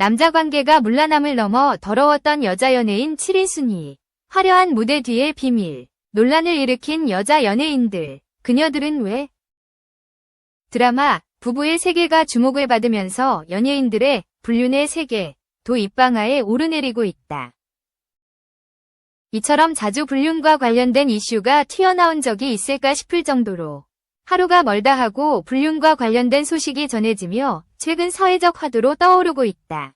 남자 관계가 문란함을 넘어 더러웠던 여자 연예인 7위 순위. 화려한 무대 뒤의 비밀. 논란을 일으킨 여자 연예인들. 그녀들은 왜? 드라마 부부의 세계가 주목을 받으면서 연예인들의 불륜의 세계, 도 입방아에 오르내리고 있다. 이처럼 자주 불륜과 관련된 이슈가 튀어나온 적이 있을까 싶을 정도로 하루가 멀다 하고 불륜과 관련된 소식이 전해지며 최근 사회적 화두로 떠오르고 있다.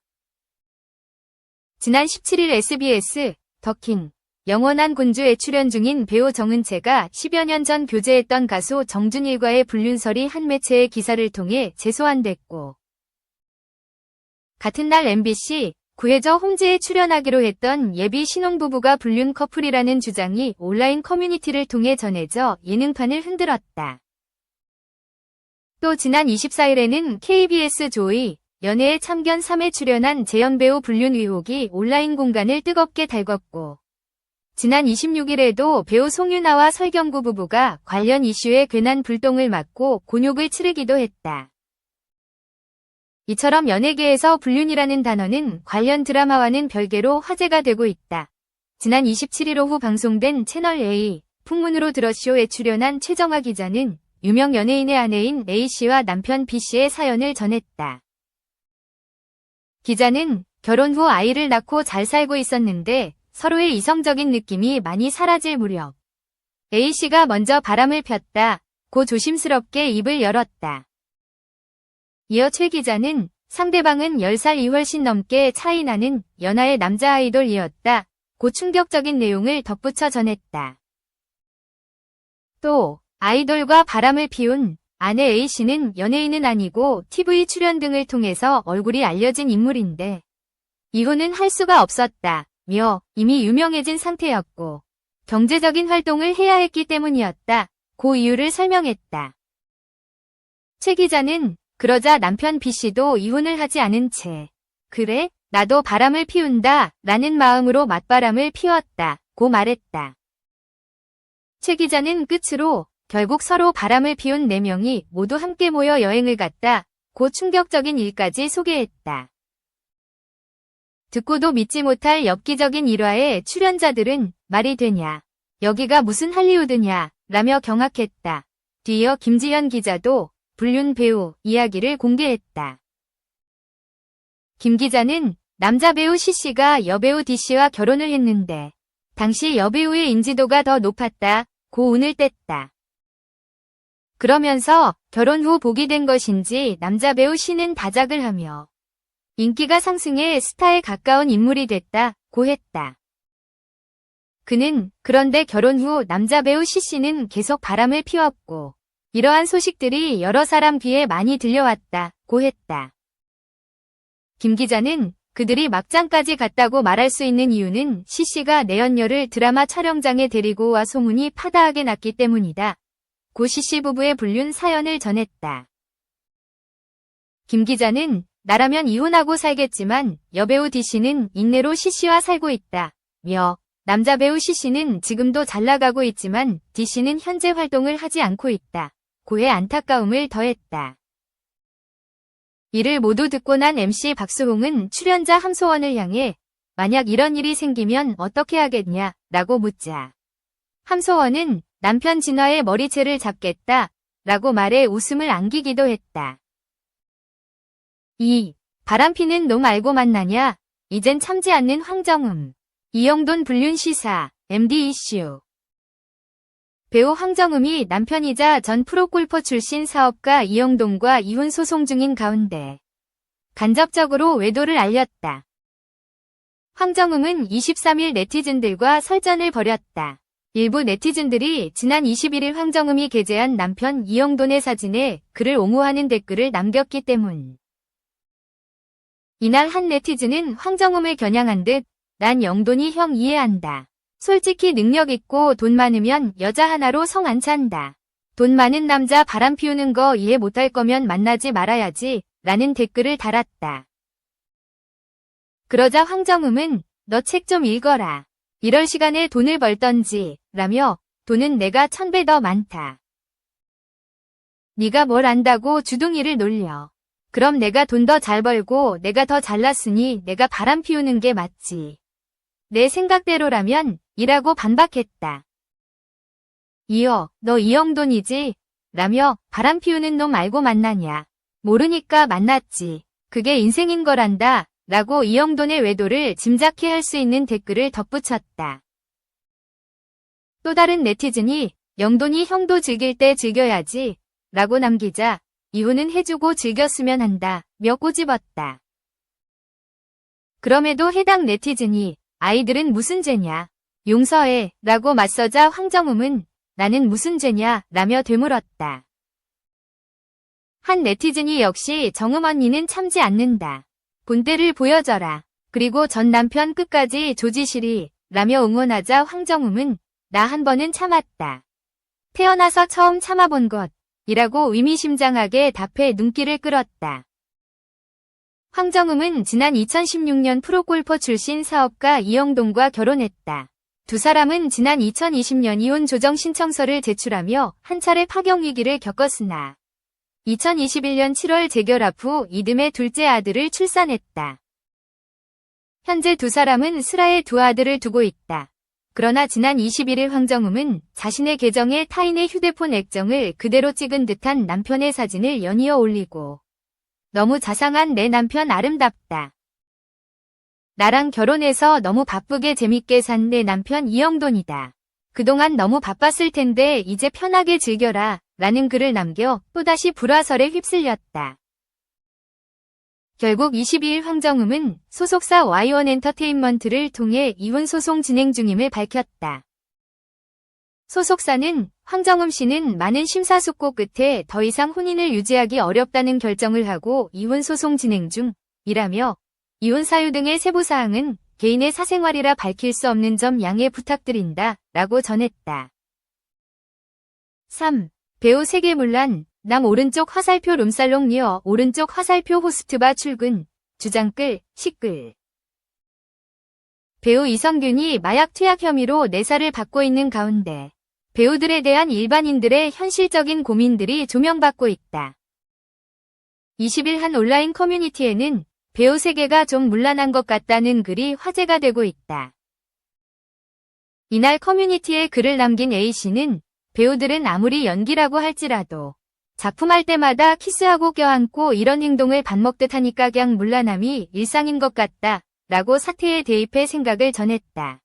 지난 17일 SBS 더킹 영원한 군주에 출연 중인 배우 정은채가 10여 년 전 교제했던 가수 정준일과의 불륜설이 한 매체의 기사를 통해 재소환됐고, 같은 날 MBC 구해저 홈즈에 출연하기로 했던 예비 신혼부부가 불륜 커플이라는 주장이 온라인 커뮤니티를 통해 전해져 예능판을 흔들었다. 또 지난 24일에는 KBS 조이 연애의 참견 3에 출연한 재현 배우 불륜 의혹이 온라인 공간을 뜨겁게 달궜고, 지난 26일에도 배우 송유나와 설경구 부부가 관련 이슈에 괜한 불똥을 맞고 곤욕을 치르기도 했다. 이처럼 연예계에서 불륜이라는 단어는 관련 드라마와는 별개로 화제가 되고 있다. 지난 27일 오후 방송된 채널A 풍문으로 들었쇼에 출연한 최정아 기자는 유명 연예인의 아내인 A씨와 남편 B씨의 사연을 전했다. 기자는 결혼 후 아이를 낳고 잘 살고 있었는데 서로의 이성적인 느낌이 많이 사라질 무렵 A씨가 먼저 바람을 폈다. 고 조심스럽게 입을 열었다. 이어 최 기자는 상대방은 10살이 훨씬 넘게 차이 나는 연하의 남자 아이돌이었다. 고 충격적인 내용을 덧붙여 전했다. 또 아이돌과 바람을 피운 아내 A씨는 연예인은 아니고 TV 출연 등을 통해서 얼굴이 알려진 인물인데 이혼은 할 수가 없었다. 며 이미 유명해진 상태였고 경제적인 활동을 해야 했기 때문이었다. 고 이유를 설명했다. 최 기자는 그러자 남편 B씨도 이혼을 하지 않은 채 그래? 나도 바람을 피운다 라는 마음으로 맞바람을 피웠다. 고 말했다. 최 기자는 끝으로 결국 서로 바람을 피운 4명이 모두 함께 모여 여행을 갔다. 고 충격적인 일까지 소개했다. 듣고도 믿지 못할 엽기적인 일화에 출연자들은 말이 되냐, 여기가 무슨 할리우드냐 라며 경악했다. 뒤이어 김지현 기자도 불륜 배우 이야기를 공개했다. 김 기자는 남자 배우 C씨가 여배우 D씨와 결혼을 했는데 당시 여배우의 인지도가 더 높았다. 고 운을 뗐다. 그러면서 결혼 후 복이 된 것인지 남자 배우 C는 다작을 하며 인기가 상승해 스타에 가까운 인물이 됐다. 고 했다. 그는 그런데 결혼 후 남자 배우 C씨는 계속 바람을 피웠고 이러한 소식들이 여러 사람 귀에 많이 들려왔다. 고 했다. 김 기자는 그들이 막장까지 갔다고 말할 수 있는 이유는 C씨가 내연녀를 드라마 촬영장에 데리고 와 소문이 파다하게 났기 때문이다. 고 C씨 부부의 불륜 사연을 전했다. 김 기자는 나라면 이혼하고 살겠지만 여배우 D씨는 인내로 C씨와 살고 있다. 며 남자 배우 C씨는 지금도 잘 나가고 있지만 D씨는 현재 활동을 하지 않고 있다. 고의 안타까움을 더했다. 이를 모두 듣고 난 MC 박수홍은 출연자 함소원을 향해 만약 이런 일이 생기면 어떻게 하겠냐 라고 묻자 함소원은 남편 진화의 머리채를 잡겠다 라고 말해 웃음을 안기기도 했다. 2. 바람피는 놈 알고 만나냐? 이젠 참지 않는 황정음. 이영돈 불륜 시사, MD 이슈. 배우 황정음이 남편이자 전 프로골퍼 출신 사업가 이영돈과 이혼 소송 중인 가운데 간접적으로 외도를 알렸다. 황정음은 23일 네티즌들과 설전을 벌였다. 일부 네티즌들이 지난 21일 황정음이 게재한 남편 이영돈의 사진에 그를 옹호하는 댓글을 남겼기 때문. 이날 한 네티즌은 황정음을 겨냥한 듯 난 영돈이 형 이해한다. 솔직히 능력 있고 돈 많으면 여자 하나로 성 안 찬다. 돈 많은 남자 바람 피우는 거 이해 못할 거면 만나지 말아야지 라는 댓글을 달았다. 그러자 황정음은 너 책 좀 읽어라. 이럴 시간에 돈을 벌던지 라며 돈은 내가 1000배 더 많다. 네가 뭘 안다고 주둥이를 놀려. 그럼 내가 돈 더 잘 벌고 내가 더 잘났으니 내가 바람 피우는 게 맞지. 내 생각대로라면 이라고 반박했다. 이어 너 이영돈이지? 라며 바람 피우는 놈 알고 만나냐. 모르니까 만났지. 그게 인생인 거란다. 라고 이영돈의 외도를 짐작해 할 수 있는 댓글을 덧붙였다. 또 다른 네티즌이 영돈이 형도 즐길 때 즐겨야지. 라고 남기자 이혼은 해주고 즐겼으면 한다. 며 꼬집었다. 그럼에도 해당 네티즌이 아이들은 무슨 죄냐. 용서해. 라고 맞서자 황정음은 나는 무슨 죄냐. 라며 되물었다. 한 네티즌이 역시 정음 언니는 참지 않는다. 본때를 보여줘라. 그리고 전 남편 끝까지 조지시리. 라며 응원하자 황정음은 나 한 번은 참았다. 태어나서 처음 참아본 것. 이라고 의미심장하게 답해 눈길을 끌었다. 황정음은 지난 2016년 프로골퍼 출신 사업가 이영돈과 결혼했다. 두 사람은 지난 2020년 이혼 조정 신청서를 제출하며 한 차례 파경 위기를 겪었으나 2021년 7월 재결합 후 이듬해 둘째 아들을 출산했다. 현재 두 사람은 슬하에 두 아들을 두고 있다. 그러나 지난 21일 황정음은 자신의 계정에 타인의 휴대폰 액정을 그대로 찍은 듯한 남편의 사진을 연이어 올리고 너무 자상한 내 남편 아름답다. 나랑 결혼해서 너무 바쁘게 재밌게 산 내 남편 이영돈이다. 그동안 너무 바빴을 텐데 이제 편하게 즐겨라. 라는 글을 남겨 또다시 불화설에 휩쓸렸다. 결국 22일 황정음은 소속사 Y1엔터테인먼트를 통해 이혼 소송 진행 중임을 밝혔다. 소속사는 황정음 씨는 많은 심사숙고 끝에 더 이상 혼인을 유지하기 어렵다는 결정을 하고 이혼 소송 진행 중이라며 이혼 사유 등의 세부사항은 개인의 사생활이라 밝힐 수 없는 점 양해 부탁드린다 라고 전했다. 3. 배우 세계문란, 남 오른쪽 화살표 룸살롱 리어 오른쪽 화살표 호스트바 출근, 주장끌, 시끌. 배우 이성균이 마약 투약 혐의로 내사를 받고 있는 가운데 배우들에 대한 일반인들의 현실적인 고민들이 조명받고 있다. 20일 한 온라인 커뮤니티에는 배우 세계가 좀 문란한 것 같다는 글이 화제가 되고 있다. 이날 커뮤니티에 글을 남긴 A씨는 배우들은 아무리 연기라고 할지라도 작품할 때마다 키스하고 껴안고 이런 행동을 밥 먹듯 하니까 그냥 문란함이 일상인 것 같다 라고 사태에 대입해 생각을 전했다.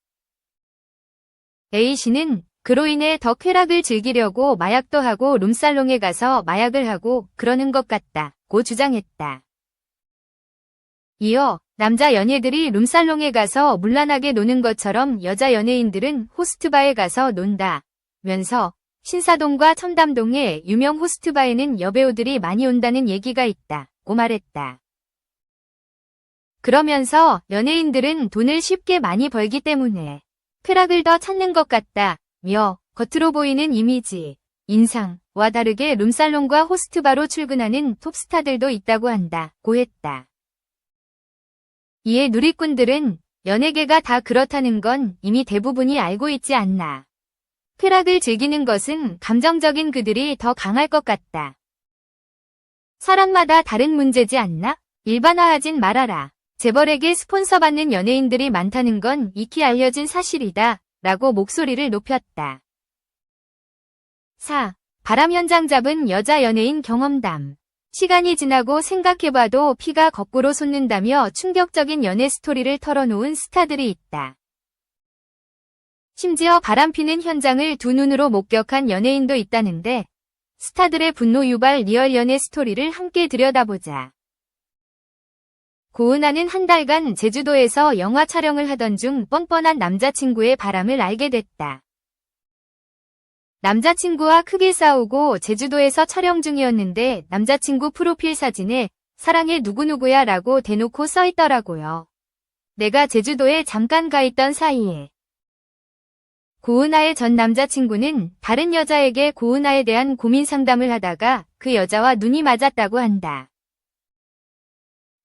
A씨는 그로 인해 더 쾌락을 즐기려고 마약도 하고 룸살롱에 가서 마약을 하고 그러는 것 같다고 주장했다. 이어 남자 연예들이 룸살롱에 가서 문란하게 노는 것처럼 여자 연예인들은 호스트바에 가서 논다 면서 신사동과 청담동의 유명 호스트바에는 여배우들이 많이 온다는 얘기가 있다고 말했다. 그러면서 연예인들은 돈을 쉽게 많이 벌기 때문에 쾌락을 더 찾는 것 같다며 겉으로 보이는 이미지, 인상과 다르게 룸살롱과 호스트바로 출근하는 톱스타들도 있다고 한다고 했다. 이에 누리꾼들은 연예계가 다 그렇다는 건 이미 대부분이 알고 있지 않나. 쾌락을 즐기는 것은 감정적인 그들이 더 강할 것 같다. 사람마다 다른 문제지 않나? 일반화하진 말아라. 재벌에게 스폰서 받는 연예인들이 많다는 건 익히 알려진 사실이다. 라고 목소리를 높였다. 4. 바람 현장 잡은 여자 연예인 경험담. 시간이 지나고 생각해봐도 피가 거꾸로 솟는다며 충격적인 연애 스토리를 털어놓은 스타들이 있다. 심지어 바람피는 현장을 두 눈으로 목격한 연예인도 있다는데 스타들의 분노 유발 리얼 연애 스토리를 함께 들여다보자. 고은아는 한 달간 제주도에서 영화 촬영을 하던 중 뻔뻔한 남자친구의 바람을 알게 됐다. 남자친구와 크게 싸우고 제주도에서 촬영 중이었는데 남자친구 프로필 사진에 사랑해 누구누구야 라고 대놓고 써있더라고요. 내가 제주도에 잠깐 가 있던 사이에. 고은아의 전 남자친구는 다른 여자에게 고은아에 대한 고민 상담을 하다가 그 여자와 눈이 맞았다고 한다.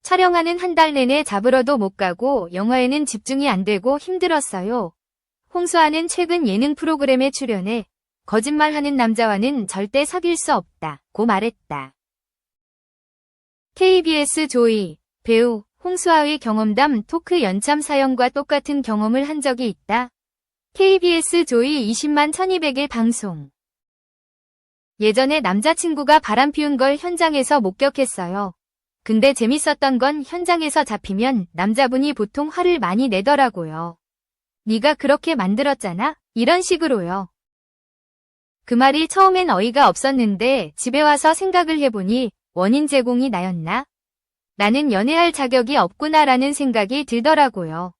촬영하는 한 달 내내 잡으러도 못 가고 영화에는 집중이 안 되고 힘들었어요. 홍수아는 최근 예능 프로그램에 출연해 거짓말하는 남자와는 절대 사귈 수 없다고 말했다. KBS 조이, 배우, 홍수아의 경험담 토크 연참 사연과 똑같은 경험을 한 적이 있다. KBS 조이 20만 1200일 방송. 예전에 남자친구가 바람 피운 걸 현장에서 목격했어요. 근데 재밌었던 건 현장에서 잡히면 남자분이 보통 화를 많이 내더라고요. 네가 그렇게 만들었잖아? 이런 식으로요. 그 말이 처음엔 어이가 없었는데 집에 와서 생각을 해보니 원인 제공이 나였나? 나는 연애할 자격이 없구나라는 생각이 들더라고요.